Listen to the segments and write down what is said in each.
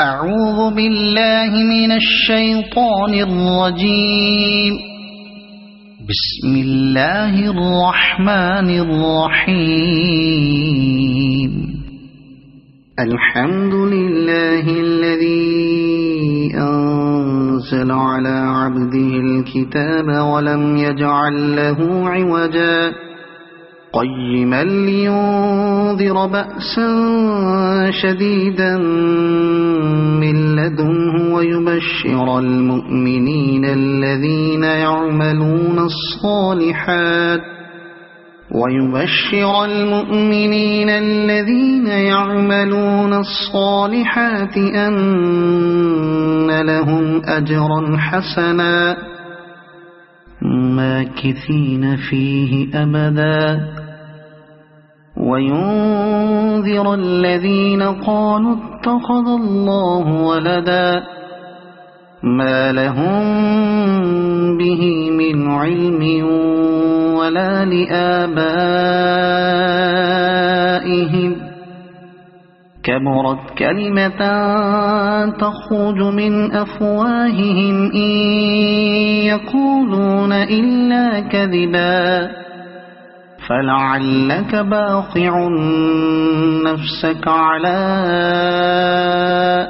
أعوذ بالله من الشيطان الرجيم. بسم الله الرحمن الرحيم. الحمد لله الذي أنزل على عبده الكتاب ولم يجعل له عوجا قيما لينذر بأسا شديدا من لدنه ويبشر المؤمنين الذين يعملون الصالحات أن لهم أجرا حسنا ماكثين فيه أبدا وينذر الذين قالوا اتخذ الله ولدا ما لهم به من علم ولا لآبائهم كبرت كلمة تخرج من أفواههم إن يقولون إلا كذبا فلعلك باخع نفسك على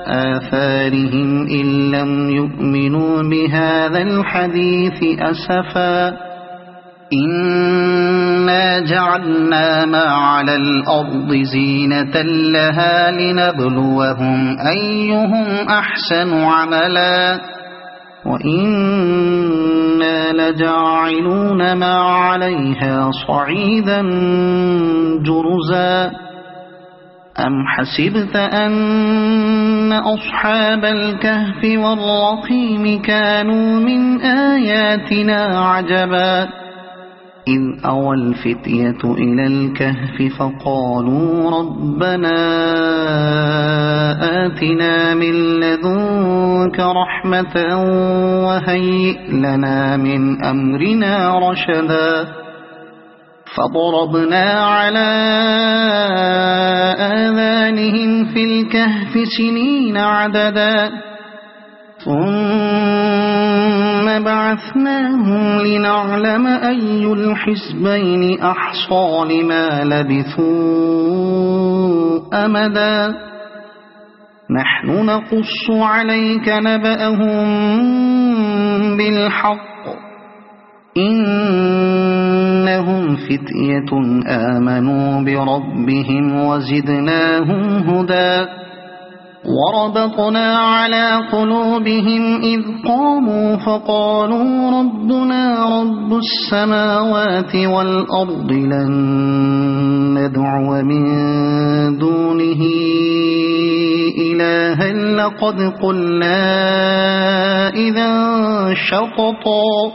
آثارهم إن لم يؤمنوا بهذا الحديث أسفا إنا جعلنا ما على الأرض زينة لها لنبلوهم أيهم أحسن عملا وإنا لجاعلون ما عليها صعيدا جرزا أم حسبت أن أصحاب الكهف والرقيم كانوا من آياتنا عجبا إذ أوى الفتية إلى الكهف فقالوا ربنا آتنا من لدنك رحمة وهيئ لنا من أمرنا رشدا فضربنا على آذانهم في الكهف سنين عددا ثم بعثناهم لنعلم أي الحزبين أحصى لما لبثوا أمدا نحن نقص عليك نبأهم بالحق إنهم فتية آمنوا بربهم وزدناهم هدى وربطنا على قلوبهم إذ قاموا فقالوا ربنا رب السماوات والأرض لن ندعو من دونه إلها لقد قلنا إذا شططا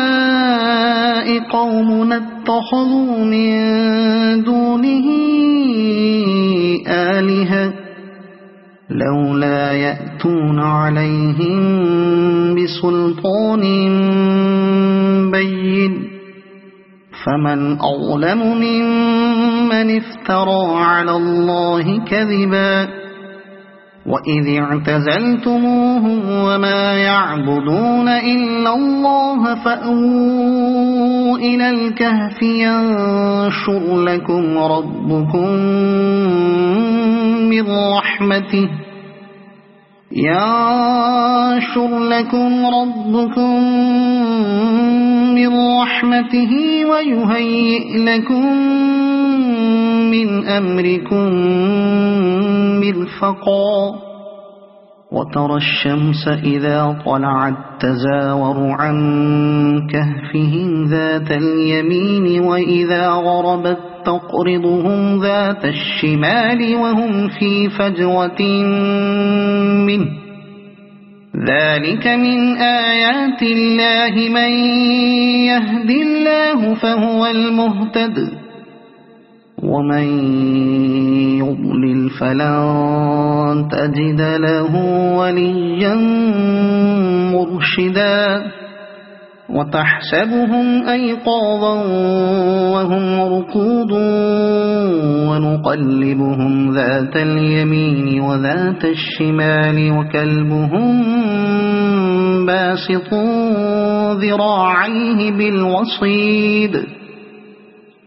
هؤلاء قومنا اتخذوا من دونه آلهة لولا يأتون عليهم بسلطان بين فمن أظلم ممن افترى على الله كذبا وإذ اعتزلتموهم وما يعبدون إلا الله فأووا إلى الكهف ينشر لكم ربكم من رحمته ويهيئ لكم من أمركم مرفقا وترى الشمس إذا طلعت تزاور عن كهفهم ذات اليمين وإذا غربت تقرضهم ذات الشمال وهم في فجوة منه ذلك من آيات الله من يهد الله فهو المهتد ومن يضلل فلن تجد له وليا مرشدا وتحسبهم أيقاظا وهم رقود ونقلبهم ذات اليمين وذات الشمال وكلبهم باسط ذراعيه بالوصيد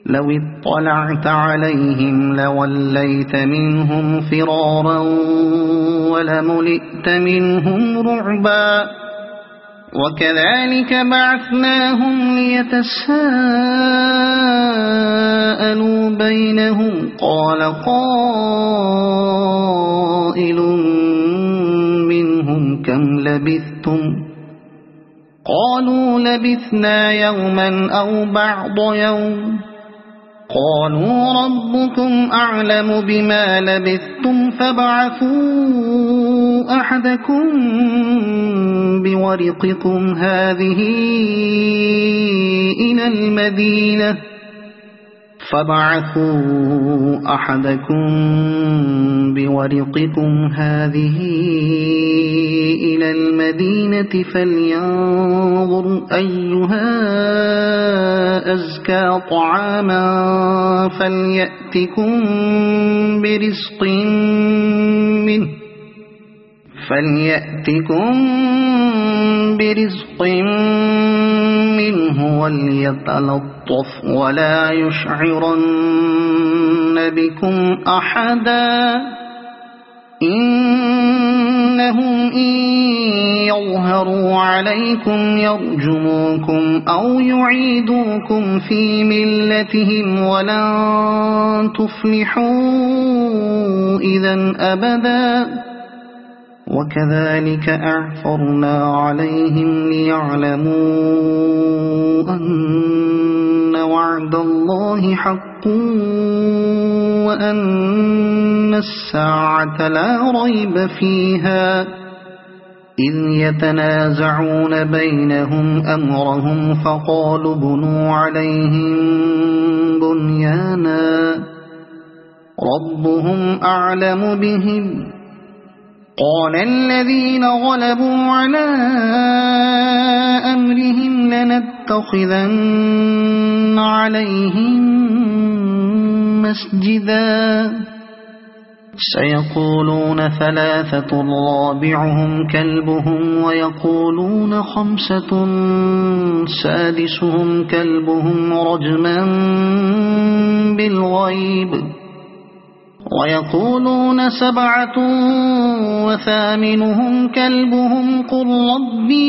لو اطلعت عليهم لوليت منهم فرارا ولملئت منهم رعبا وكذلك بعثناهم ليتساءلوا بينهم قال قائل منهم كم لبثتم قالوا لبثنا يوما أو بعض يوم قالوا ربكم أعلم بما لبثتم فابعثوا أحدكم بورقكم هذه إلى المدينة فلينظر أيها أزكى طعاما فليأتكم برزق منه وليتلطف ولا يشعرن بكم أحدا إنهم إن يظهروا عليكم يرجموكم أو يعيدوكم في ملتهم ولن تفلحوا إذا أبدا وكذلك أعثرنا عليهم ليعلموا أن وعد الله حق وأن الساعة لا ريب فيها إذ يتنازعون بينهم أمرهم فقالوا بنوا عليهم بنيانا ربهم أعلم بهم قال الذين غلبوا على أمرهم لنتخذن عليهم مسجدا سيقولون ثلاثة رابعهم كلبهم ويقولون خمسة سادسهم كلبهم رجما بالغيب ويقولون سبعة وثامنهم كلبهم قل ربي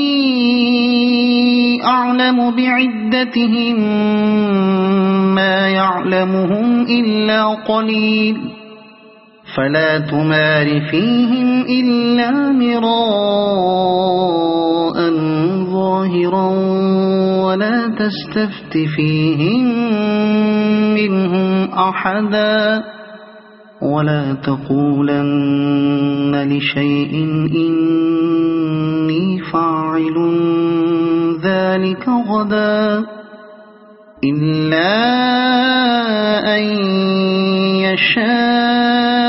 أعلم بعدتهم ما يعلمهم إلا قليل فلا تمار فيهم إلا مراء ظاهرا ولا تستفت فيهم منهم أحدا ولا تقولن لشيء إني فاعل ذلك غدا إلا أن يشاء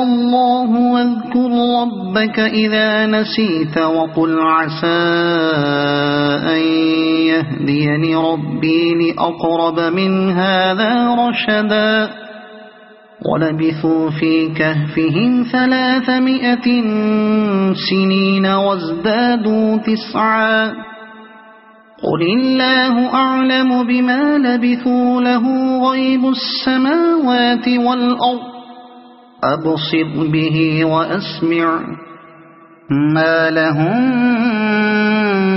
الله واذكر ربك إذا نسيت وقل عسى أن يهديني ربي لأقرب من هذا رشدا ولبثوا في كهفهم 300 سنين وازدادوا 9 قل الله أعلم بما لبثوا له غيب السماوات والأرض أبصر به وأسمع ما لهم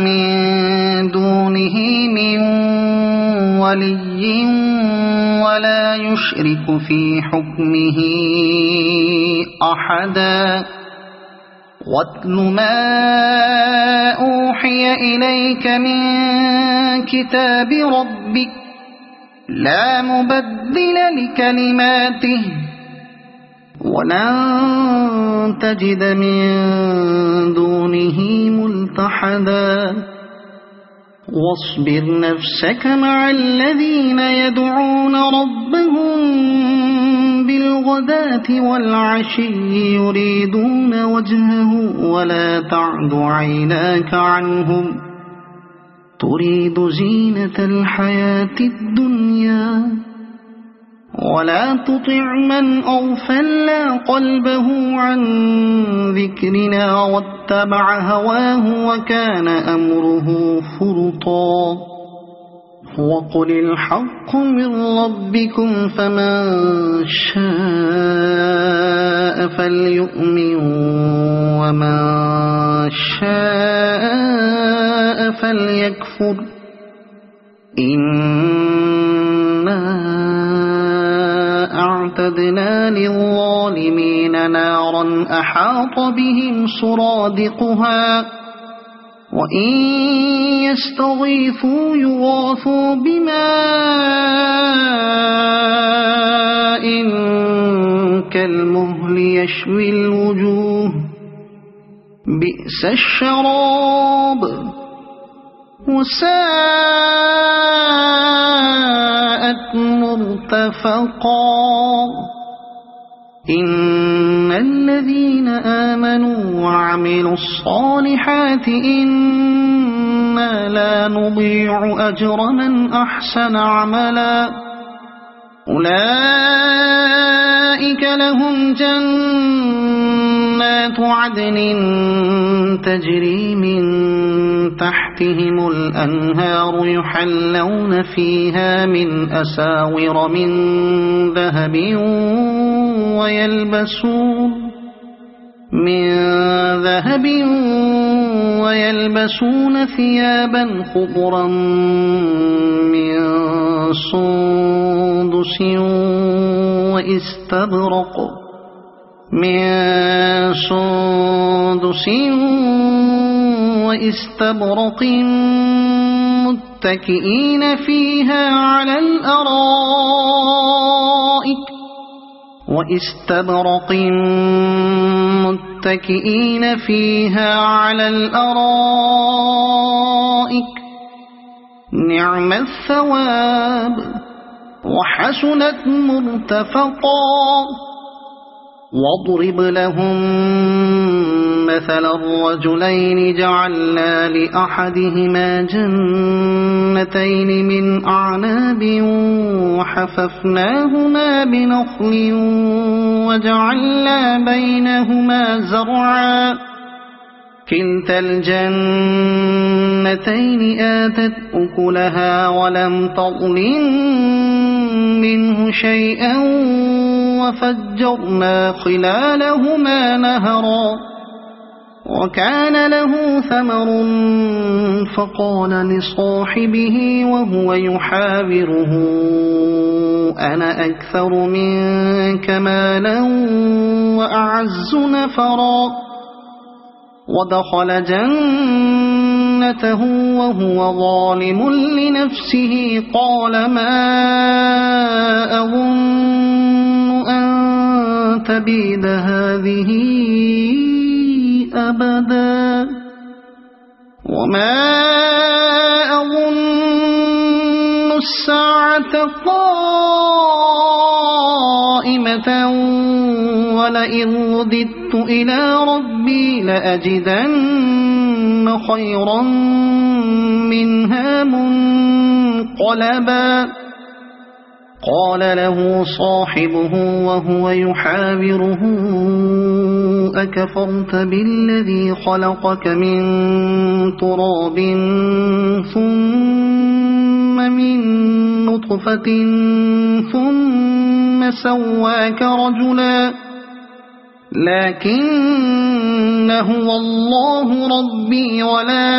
من دونه من ولي ولا يشرك في حكمه أحدا واتل ما أوحي إليك من كتاب ربك لا مبدل لكلماته ولن تجد من دونه ملتحدا واصبر نفسك مع الذين يدعون ربهم بالغداة والعشي يريدون وجهه ولا تعد عيناك عنهم تريد زينة الحياة الدنيا ولا تطع من أغفلنا قلبه عن ذكرنا واتبع هواه وكان أمره فرطا وقل الحق من ربكم فمن شاء فليؤمن ومن شاء فليكفر إنا أعتدنا للظالمين نارا أحاط بهم سرادقها وإن يستغيثوا يغاثوا بماء كالمهل يشوي الوجوه بئس الشراب وساءت مرتفقا إن الذين آمنوا وعملوا الصالحات إنا لا نضيع أجر من أحسن عملا أولئك لهم جنات عدن تجري من تحتهم الأنهار يحلون فيها من أساور من ذهب ويلبسون ثيابا خضرا من سندس واستبرق متكئين فيها على الأرائك نعم الثواب وحسنت مرتفقا واضرب لهم مثل الرجلين جعلنا لأحدهما جنتين من أعناب وحففناهما بنخل وجعلنا بينهما زرعا كلتا الجنتين آتت أكلها ولم تظلم منه شيئا وفجرنا خلالهما نهرا وكان له ثمر فقال لصاحبه وهو يحاوره أنا أكثر منك مالا وأعز نفرا ودخل جنته وهو ظالم لنفسه قال ما أظن أن تبيد هذه أبدا وما أظن الساعة قائمة ولئن رددت إلى ربي لأجدن خيرا منها منقلبا قال له صاحبه وهو يحاوره أكفرت بالذي خلقك من تراب ثم من نطفة ثم سواك رجلا لكن هو الله ربي ولا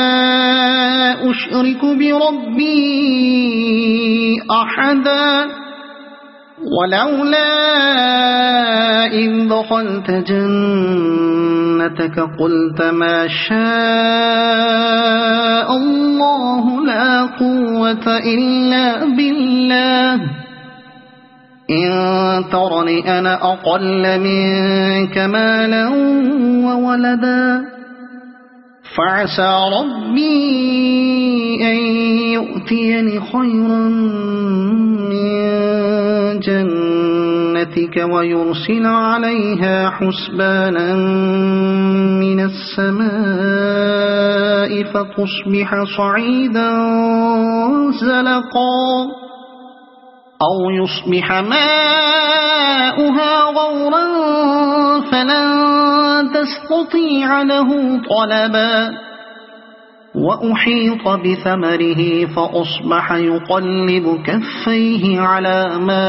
أشرك بربي أحدا ولولا إذ دخلت جنتك قلت ما شاء الله لا قوة إلا بالله إن ترني أنا أقل منك مالا وولدا فعسى ربي أن يؤتيني خيرا من جنتك ويرسل عليها حسبانا من السماء فتصبح صعيدا زلقا أو يصبح ماؤها غورا فلن تستطيع له طلبا وأحيط بثمره فأصبح يقلب كفيه على ما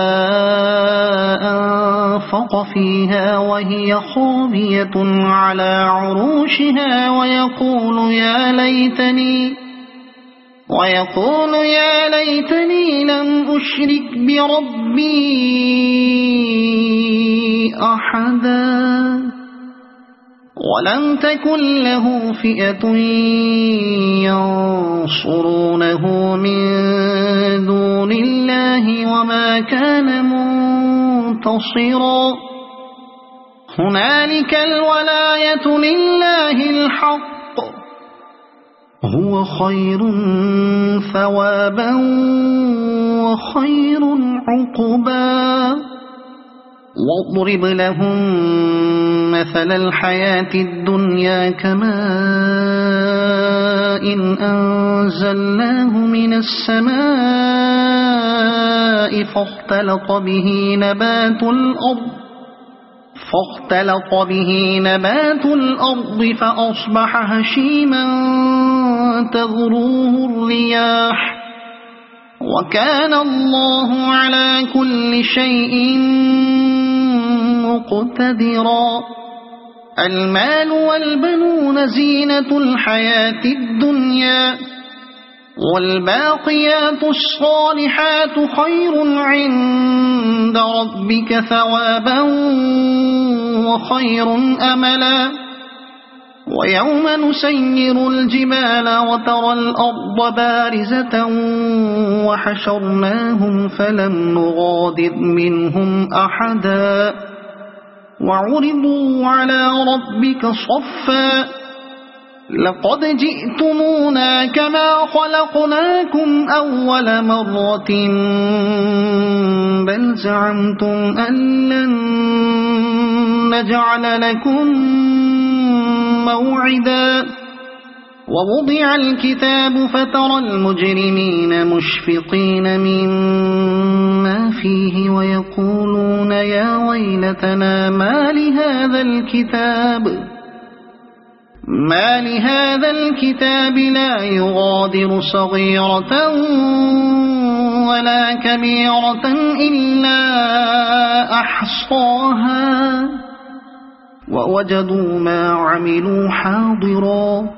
أنفق فيها وهي خاوية على عروشها ويقول يا ليتني لم أشرك بربي أحدا ولم تكن له فئة ينصرونه من دون الله وما كان منتصرا هنالك الولاية لله الحق هو خير ثوابا وخير عقبا واضرب لهم مثل الحياة الدنيا كماء أنزلناه من السماء فاختلط به نبات الأرض فأصبح هشيما تذروه الرياح وكان الله على كل شيء مقتدرا المال والبنون زينة الحياة الدنيا والباقيات الصالحات خير عند ربك ثوابا وخير أملا ويوم نسير الجبال وترى الأرض بارزة وحشرناهم فلم نغادر منهم أحدا وعرضوا على ربك صفا لقد جئتمونا كما خلقناكم أول مرة بل زعمتم أن لن نجعل لكم موعدا ووضع الكتاب فترى المجرمين مشفقين مما فيه ويقولون يا ويلتنا ما لهذا الكتاب لا يغادر صغيرة ولا كبيرة إلا أحصاها ووجدوا ما عملوا حاضرا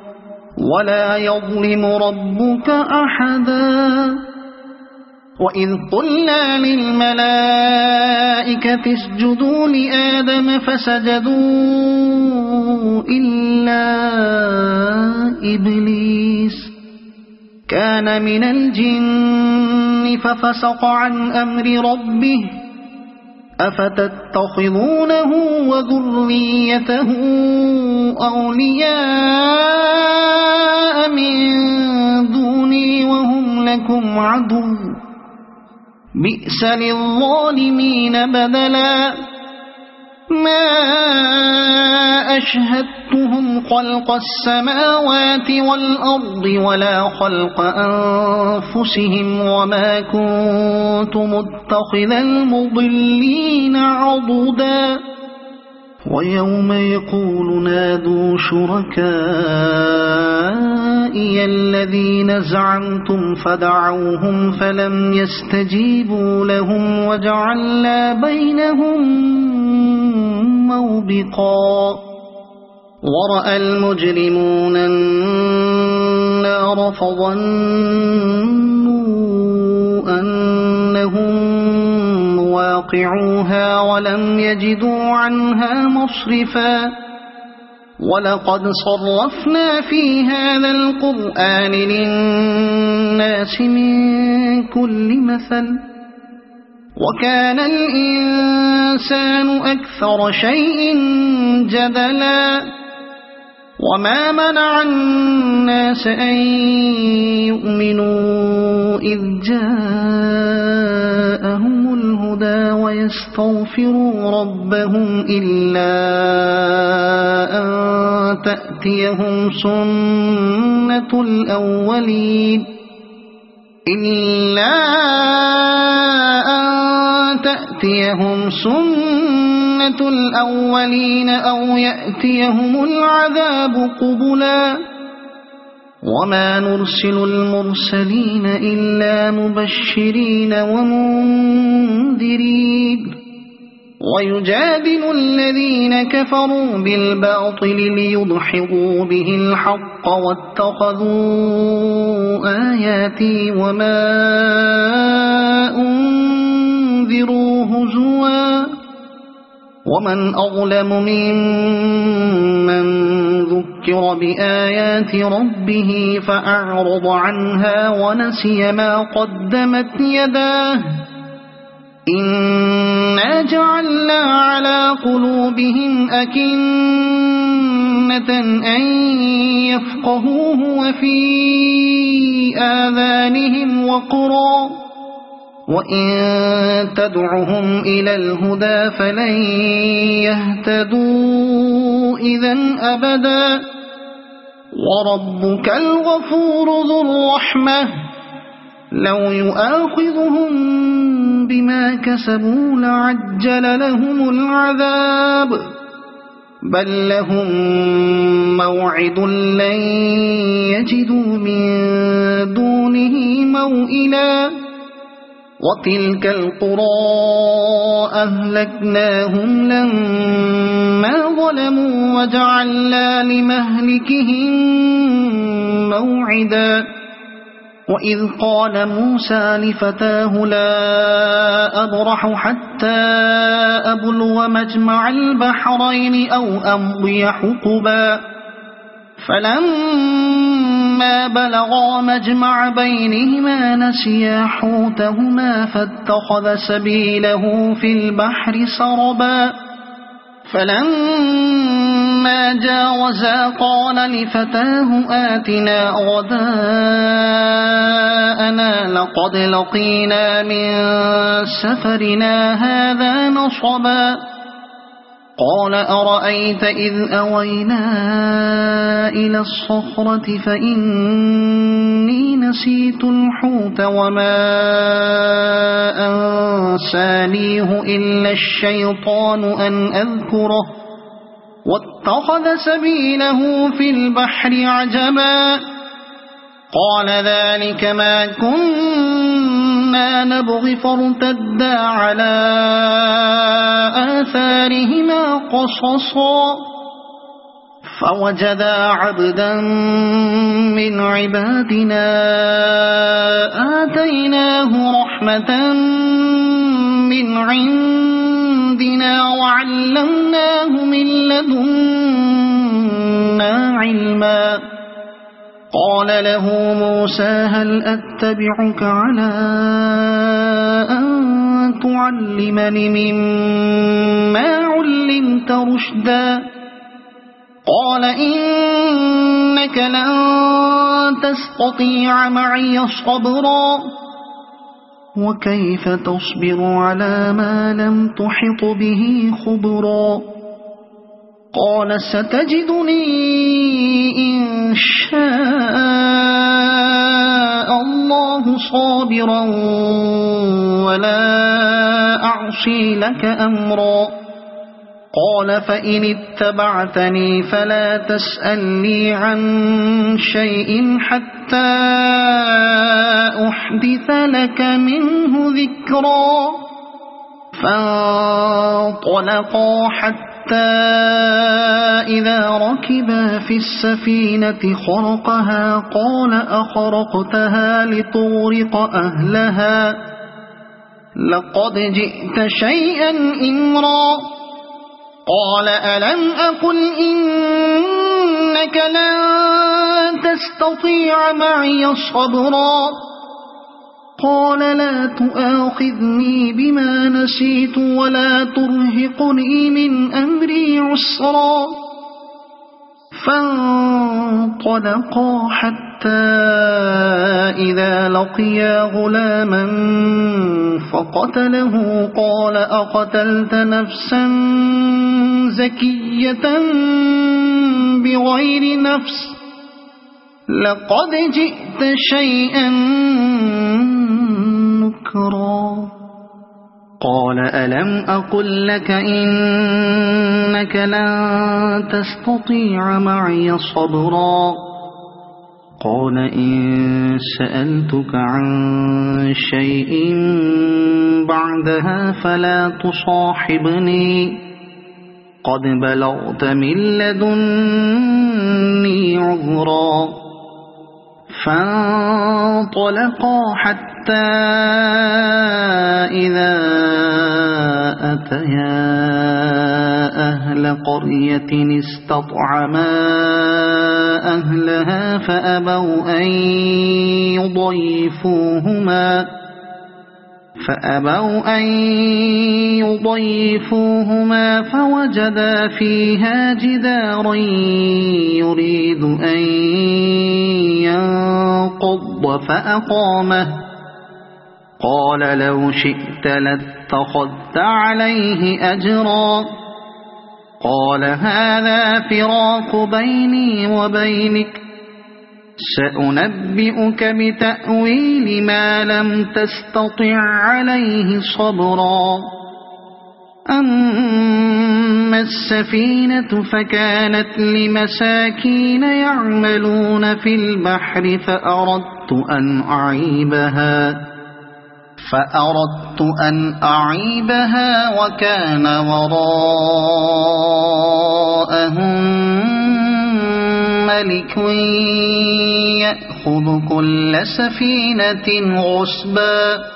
ولا يظلم ربك أحدا وإذ قلنا للملائكة اسجدوا لآدم فسجدوا إلا إبليس كان من الجن ففسق عن أمر ربه أفتتخذونه وذريته أولياء من دوني وهم لكم عدو بئس للظالمين بدلا ما أشهدتهم خلق السماوات والأرض ولا خلق أنفسهم وما كنت متخذ المضلين عضدا ويوم يقول نادوا شركائي الذين زعمتم فدعوهم فلم يستجيبوا لهم وجعلنا بينهم موبقا ورأى المجرمون النار فظنوا أنهم واقعوها ولم يجدوا عنها مصرفا ولقد صرفنا في هذا القرآن للناس من كل مثل وكان الإنسان أكثر شيء جدلا وما منع الناس أن يؤمنوا إذ جاءهم الهدى ويستغفروا ربهم إلا أن تأتيهم سنة الأولين إلا أن تأتيهم سنة الأولين أو يأتيهم العذاب قبلا وما نرسل المرسلين إلا مبشرين ومنذرين ويجادل الذين كفروا بالباطل ليدحضوا به الحق واتخذوا آياتي وما أنذروا هزوا ومن أظلم ممن ذكر بآيات ربه فأعرض عنها ونسي ما قدمت يداه إنا جعلنا على قلوبهم أكنة أن يفقهوه وفي آذانهم وقرا وإن تدعهم إلى الهدى فلن يهتدوا إذن أبدا وربك الغفور ذو الرحمة لو يؤاخذهم بما كسبوا لعجل لهم العذاب بل لهم موعد لن يجدوا من دونه موئلا وتلك القرى أهلكناهم لما ظلموا وجعلنا لمهلكهم موعدا وإذ قال موسى لفتاه لا أبرح حتى أبلغ مجمع البحرين أو أمضي حقبا فلما بلغا مجمع بينهما نسيا حوتهما فاتخذ سبيله في البحر سربا فلما جاوزا قال لفتاه آتنا غداءنا لقد لقينا من سفرنا هذا نصبا قال أرأيت إذ أوينا إلى الصخرة فإني نسيت الحوت وما أنسانيه إلا الشيطان أن أذكره واتخذ سبيله في البحر عجبا قال ذلك ما كنا نبغي فارتدا على آثارهما قصصا فوجدا عبدا من عبادنا آتيناه رحمة من عندنا وعلمناه من لدنا علما قال له موسى هل أتبعك على أن تعلمني مما علمت رشدا قال إنك لن تستطيع معي صبرا وكيف تصبر على ما لم تحط به خبرا قال ستجدني إن شاء الله صابرا ولا أعصي لك أمرا قال فإن اتبعتني فلا تسألني عن شيء حتى أحدث لك منه ذكرا فانطلقا حتى إذا ركبا في السفينة خرقها قال أخرقتها لتغرق أهلها لقد جئت شيئا إمرا قال ألم أقل إنك لن تستطيع معي صبرا قال لا تؤاخذني بما نسيت ولا ترهقني من أمري عسرا فانطلقا حتى إذا لقيا غلاما فقتله قال أقتلت نفسا زكية بغير نفس لقد جئت شيئا ذكرا قال ألم أقل لك إنك لن تستطيع معي صبرا قال إن سألتك عن شيء بعدها فلا تصاحبني قد بلغت من لدني عذرا فانطلقا حتى إذا أتيا أهل قرية استطعما أهلها فأبوا أن يضيفوهما فوجدا فيها جدارا يريد أن ينقض فأقامه قال لو شئت لاتخذت عليه أجرا قال هذا فراق بيني وبينك سأنبئك بتأويل ما لم تستطع عليه صبرا أما السفينة فكانت لمساكين يعملون في البحر فأردت أن أعيبها وكان وراءهم ملك يأخذ كل سفينة غصبا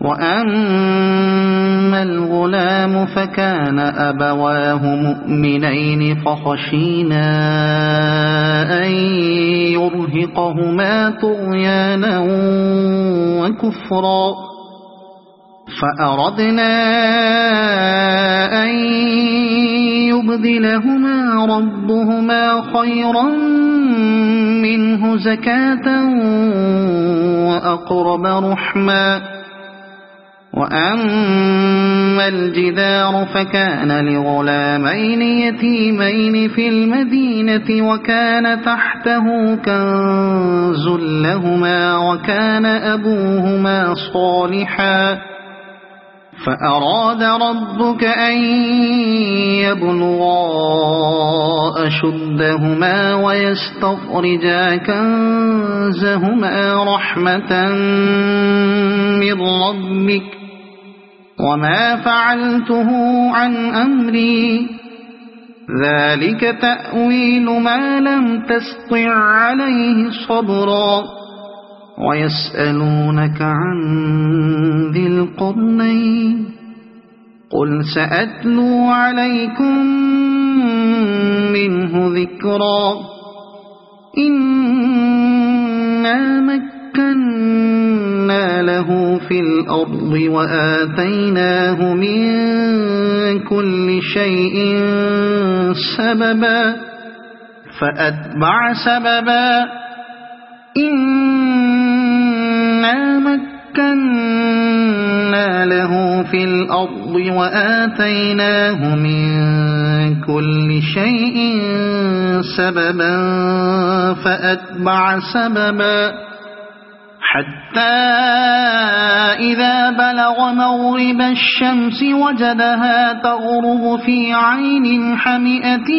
وأما الغلام فكان أبواه مؤمنين فخشينا أن يرهقهما طغيانا وكفرا فأردنا أن يبدلهما ربهما خيرا منه زكاة وأقرب رحما وأما الجدار فكان لغلامين يتيمين في المدينة وكان تحته كنز لهما وكان أبوهما صالحا فأراد ربك أن يبلغا أشدهما ويستخرجا كنزهما رحمة من ربك وما فعلته عن أمري ذلك تأويل ما لم تسطع عليه صبرا ويسألونك عن ذي القرنين قل سأتلو عليكم منه ذكرا إنا مكنا له في الأرض وآتيناه من كل شيء سببا فأتبع سببا إنا مكنا له في الأرض وآتيناه من كل شيء سببا فأتبع سببا حتى إذا بلغ مغرب الشمس وجدها تغرب في عين حمئة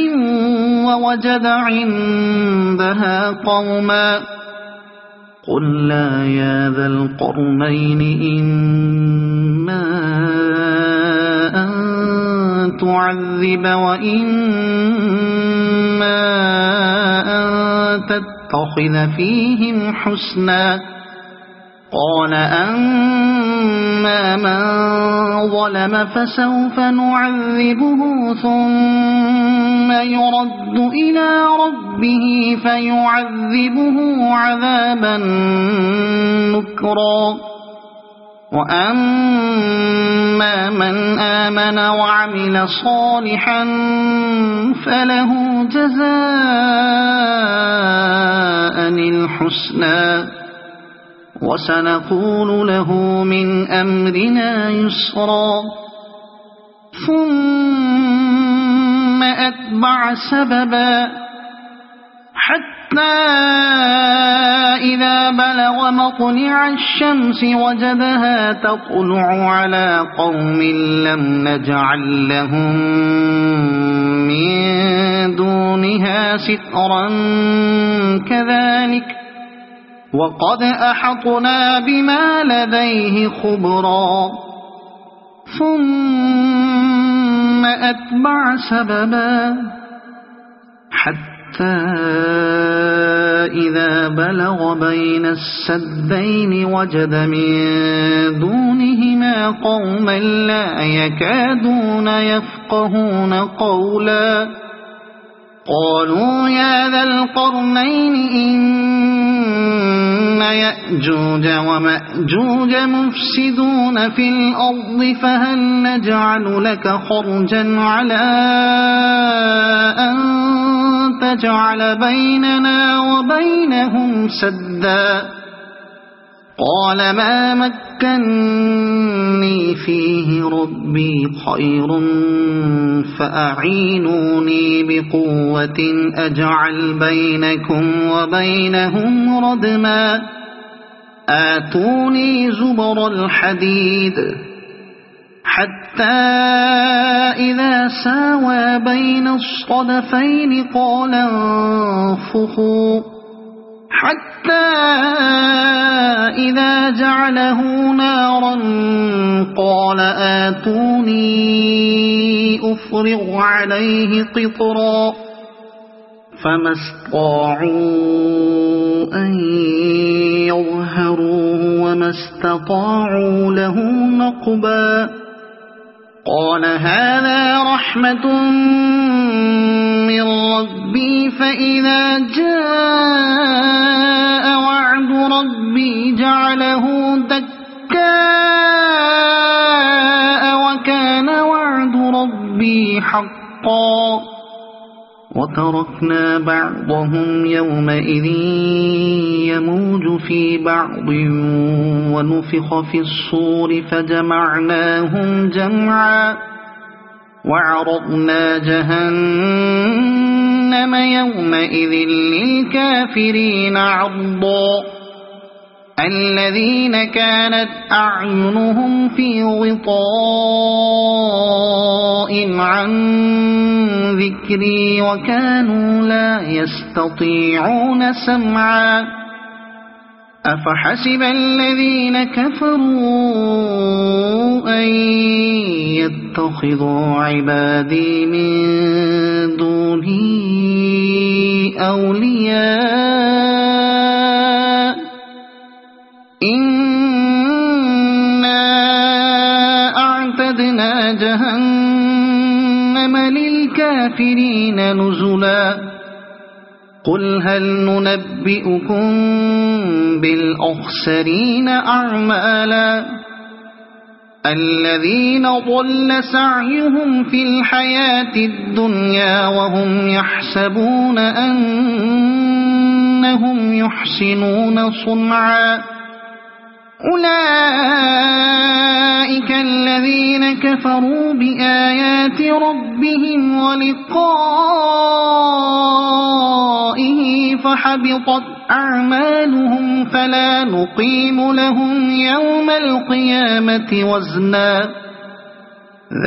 ووجد عندها قوما قلنا يا ذا القرنين إما أن تعذب وإما أن تتخذ فيهم حسنا قال أما من ظلم فسوف نعذبه ثم يرد إلى ربه فيعذبه عذابا نكرا وأما من آمن وعمل صالحا فله جزاء الحسنى وسنقول له من أمرنا يسرا ثم أتبع سببا حتى إذا بلغ مطلع الشمس وجدها تطلع على قوم لم نجعل لهم من دونها سترا كذلك وقد أحطنا بما لديه خبرا ثم أتبع سببا حتى إذا بلغ بين السدين وجد من دونهما قوما لا يكادون يفقهون قولا قالوا يا ذا القرنين إن يأجوج ومأجوج مفسدون في الأرض فهل نجعل لك خرجا على أن تجعل بيننا وبينهم سدا قال ما مكني فيه ربي خير فأعينوني بقوة أجعل بينكم وبينهم ردما آتوني زبر الحديد حتى إذا ساوى بين الصدفين قال انفخوا حتى إذا جعله نارا قال آتوني أفرغ عليه قطرا فما استطاعوا أن يظهروه وما استطاعوا له نقبا قال هذا رحمة من ربي فإذا جاء وعد ربي جعله دكاء وكان وعد ربي حقا وتركنا بعضهم يومئذ يموج في بعض ونفخ في الصور فجمعناهم جمعا وعرضنا جهنم يومئذ للكافرين عرضا الذين كانت أعينهم في غطاء عن ذكري وكانوا لا يستطيعون سمعا أفحسب الذين كفروا أن يتخذوا عبادي من دوني أولياء إنا أعتدنا جهنم للكافرين نزلا قل هل ننبئكم بالأخسرين أعمالا الذين ضل سعيهم في الحياة الدنيا وهم يحسبون أنهم يحسنون صنعا أولئك الذين كفروا بآيات ربهم ولقائه فحبطت أعمالهم فلا نقيم لهم يوم القيامة وزنا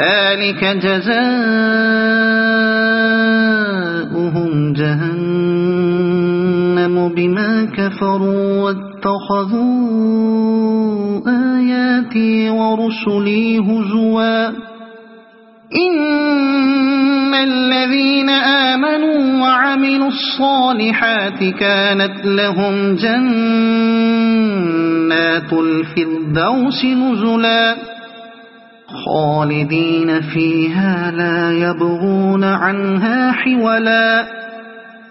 ذلك جزاؤهم جهنم بما كفروا واتخذوا آياتي ورسلي هزوا إن الذين آمنوا وعملوا الصالحات كانت لهم جنات الفردوس نزلا خالدين فيها لا يبغون عنها حولا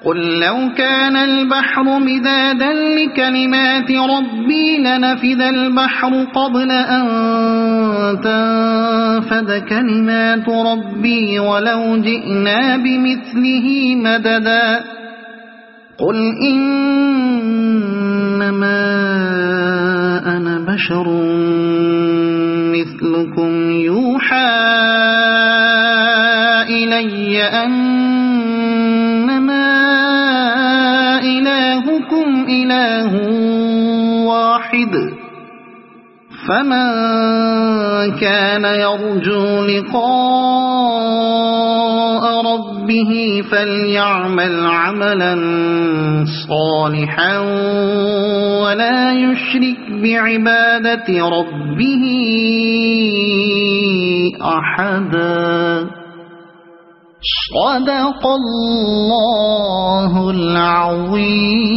قل لو كان البحر مدادا لكلمات ربي لنفد البحر قبل أن تنفد كلمات ربي ولو جئنا بمثله مددا قل إنما أنا بشر مثلكم يوحى إلي أنما إلهكم إله رقيب فمن كان يرجو لقاء ربه فليعمل عملا صالحا ولا يشرك بعبادة ربه أحدا. صدق الله العظيم.